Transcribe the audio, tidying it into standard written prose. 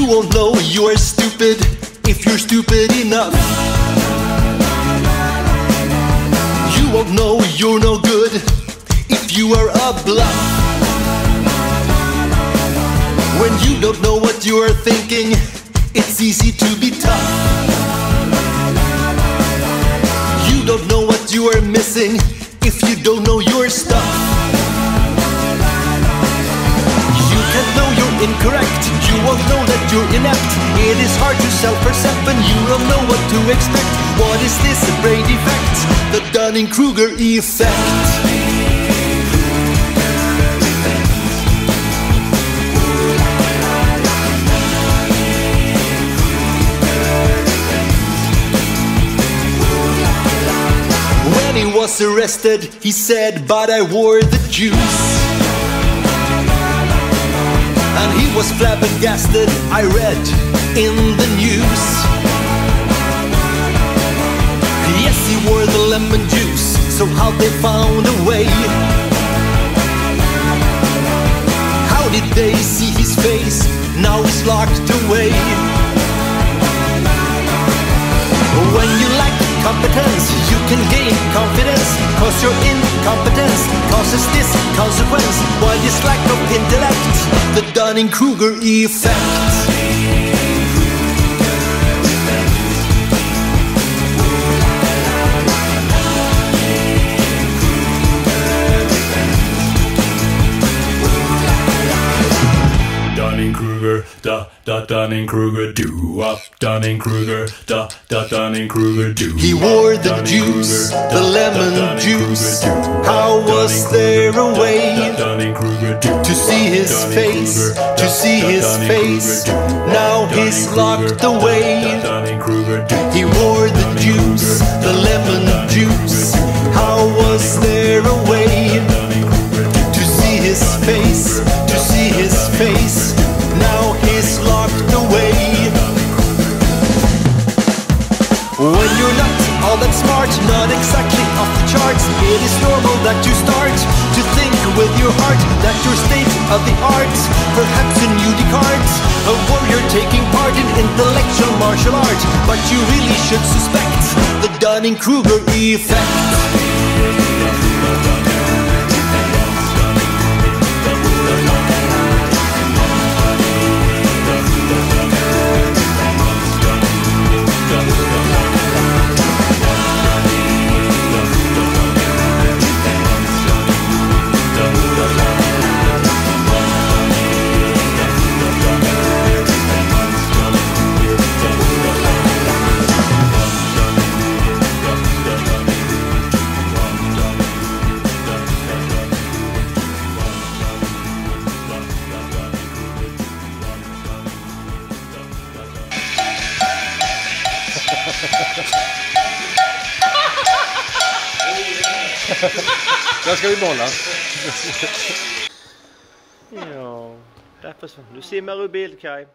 You won't know you're stupid if you're stupid enough. You won't know you're no good if you are a bluff. When you don't know what you are thinking, it's easy to be tough. You don't know what you are missing if you don't know your stuff. You can't know you're incorrect, you won't know that you're inept. It is hard to self-perceive when you don't know what to expect. What is this, a brain defect? The Dunning-Kruger effect. When he was arrested, he said, but I wore the juice. And he was flabbergasted, I read in the news. Yes, he wore the lemon juice, so how they found a way. How did they see his face? Now he's locked away. When you lack competence, you can gain confidence, cause your incompetence causes this consequence. While this lack of intellect, the Dunning-Kruger effect. Dunning-Kruger, Dunning-Kruger, do up. Dunning-Kruger, Dunning-Kruger, do. He wore the juice, the lemon juice. How was there a way to see his face, to see his face? Now he's locked away. He wore the juice, the lemon juice. How was there a way to see his face, to see his face? Now he's locked away. When you're not all that smart, not exactly off the charts, it is normal that you start to think with your heart that your state of the art, perhaps a new Descartes, a warrior taking part in intellectual martial art. But you really should suspect the Dunning-Kruger effect. Den ska vi behålla. Ja, därför så. Nu simmar du bild, Kaj.